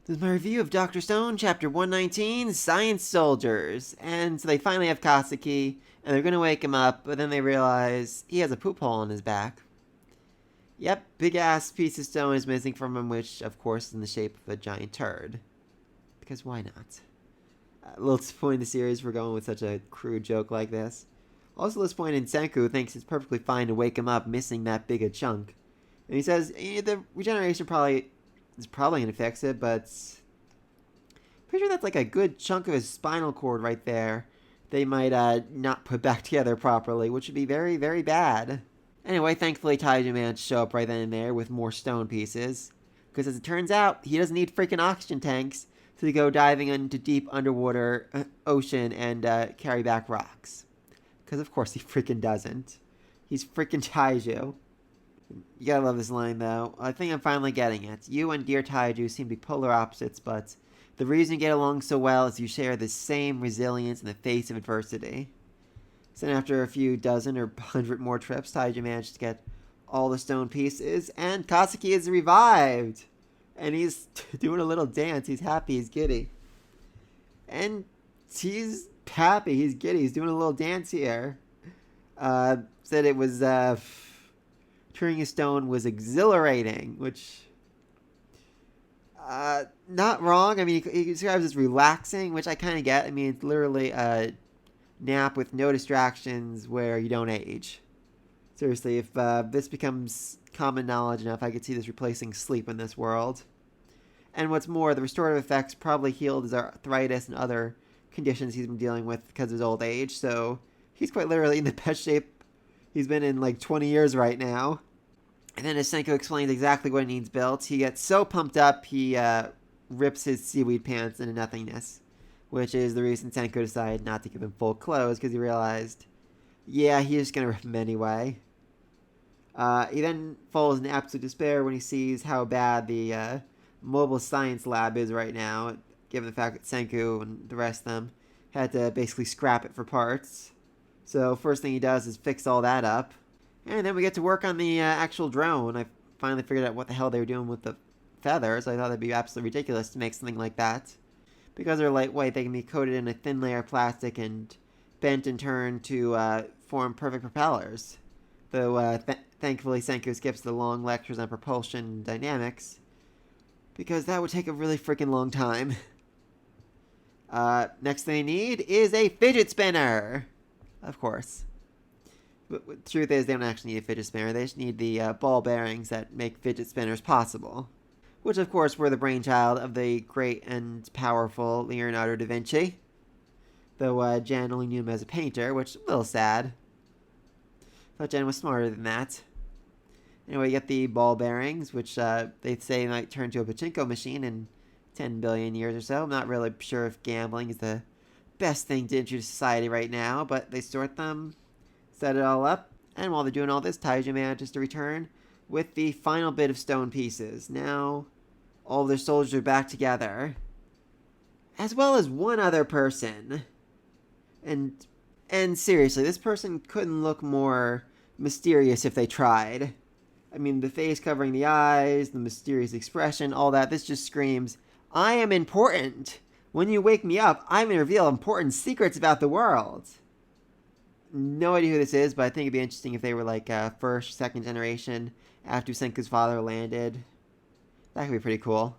This is my review of Dr. Stone, Chapter 119, Science Soldiers. And so they finally have Kaseki, and they're gonna wake him up, but then they realize he has a poop hole on his back. Yep, big-ass piece of stone is missing from him, which, of course, is in the shape of a giant turd. Because why not? A little disappointed in the series for going with such a crude joke like this. Also disappointed in Senku, thinks it's perfectly fine to wake him up missing that big a chunk. And he says, the regeneration is probably going to fix it, but pretty sure that's like a good chunk of his spinal cord right there. They might not put back together properly, which would be very, very bad. Anyway, thankfully Taiju managed to show up right then and there with more stone pieces. Because as it turns out, he doesn't need freaking oxygen tanks to go diving into deep underwater ocean and carry back rocks. Because of course he freaking doesn't. He's freaking Taiju. You gotta love this line, though. I think I'm finally getting it. You and dear Taiju seem to be polar opposites, but the reason you get along so well is you share the same resilience in the face of adversity. So then after a few dozen or 100 more trips, Taiju managed to get all the stone pieces, and Kaseki is revived! And he's doing a little dance. He's happy. He's giddy. And he's happy. He's giddy. He's doing a little dance here. Said it was... turning a stone was exhilarating, which not wrong. I mean, he describes it as relaxing, which I kind of get. I mean, it's literally a nap with no distractions where you don't age. Seriously, if this becomes common knowledge enough, I could see this replacing sleep in this world. And what's more, the restorative effects probably healed his arthritis and other conditions he's been dealing with because of his old age, so he's quite literally in the best shape he's been in like 20 years right now. And then as Senku explains exactly what he needs built, he gets so pumped up he rips his seaweed pants into nothingness. Which is the reason Senku decided not to give him full clothes, because he realized, yeah, he's just going to rip him anyway. He then falls into absolute despair when he sees how bad the mobile science lab is right now, given the fact that Senku and the rest of them had to basically scrap it for parts. So first thing he does is fix all that up. And then we get to work on the actual drone. I finally figured out what the hell they were doing with the feathers. I thought it'd be absolutely ridiculous to make something like that. Because they're lightweight, they can be coated in a thin layer of plastic and bent and turned to form perfect propellers. Though, thankfully, Senku skips the long lectures on propulsion and dynamics. Because that would take a really freaking long time. Next thing they need is a fidget spinner. Of course. But the truth is, they don't actually need a fidget spinner. They just need the ball bearings that make fidget spinners possible. Which, of course, were the brainchild of the great and powerful Leonardo da Vinci. Though Jen only knew him as a painter, which is a little sad. Thought Jen was smarter than that. Anyway, you get the ball bearings, which they say might turn to a pachinko machine in 10 billion years or so. I'm not really sure if gambling is the best thing to introduce society right now, but they sort them, set it all up, and while they're doing all this, Taiju manages to return with the final bit of stone pieces. Now, all of their soldiers are back together, as well as one other person. And seriously, this person couldn't look more mysterious if they tried. I mean, the face covering the eyes, the mysterious expression, all that, this just screams, I am important. When you wake me up, I'm going to reveal important secrets about the world. No idea who this is, but I think it'd be interesting if they were like first, second generation after Senku's father landed. That could be pretty cool.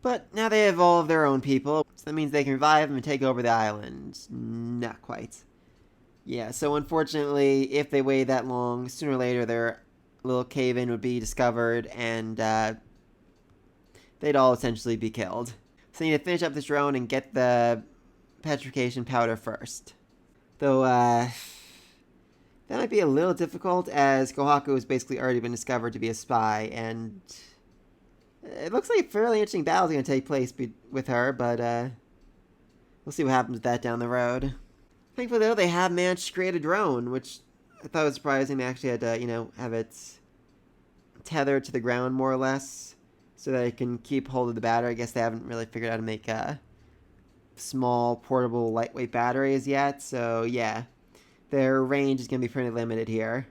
But now they have all of their own people, so that means they can revive them and take over the island. Not quite. Yeah, so unfortunately, if they waited that long, sooner or later their little cave-in would be discovered, and they'd all essentially be killed. So you need to finish up this drone and get the petrification powder first. Though, that might be a little difficult, as Kohaku has basically already been discovered to be a spy, and it looks like a fairly interesting battle is going to take place with her, but we'll see what happens with that down the road. Thankfully, though, they have managed to create a drone, which I thought was surprising. They actually had to, have it tethered to the ground, more or less, so that it can keep hold of the battery. I guess they haven't really figured out how to make small, portable, lightweight batteries yet, so yeah. Their range is going to be pretty limited here.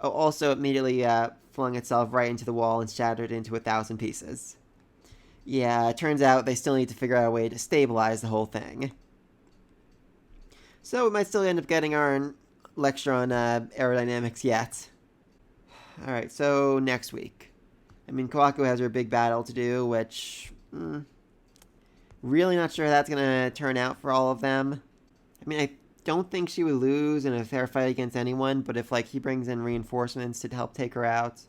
Oh, also, immediately flung itself right into the wall and shattered into 1,000 pieces. Yeah, it turns out they still need to figure out a way to stabilize the whole thing. So we might still end up getting our lecture on aerodynamics yet. Alright, so next week. I mean, Kawaku has her big battle to do, which... really not sure how that's going to turn out for all of them. I mean, I don't think she would lose in a fair fight against anyone, but if, like, he brings in reinforcements to help take her out,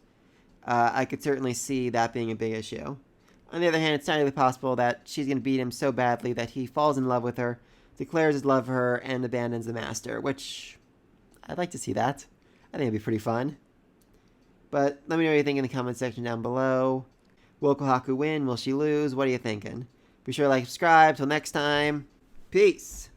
I could certainly see that being a big issue. On the other hand, it's entirely possible that she's going to beat him so badly that he falls in love with her, declares his love for her, and abandons the master, which I'd like to see that. I think it'd be pretty fun. But let me know what you think in the comment section down below. Will Kohaku win? Will she lose? What are you thinking? Be sure to like, subscribe. Till next time, peace.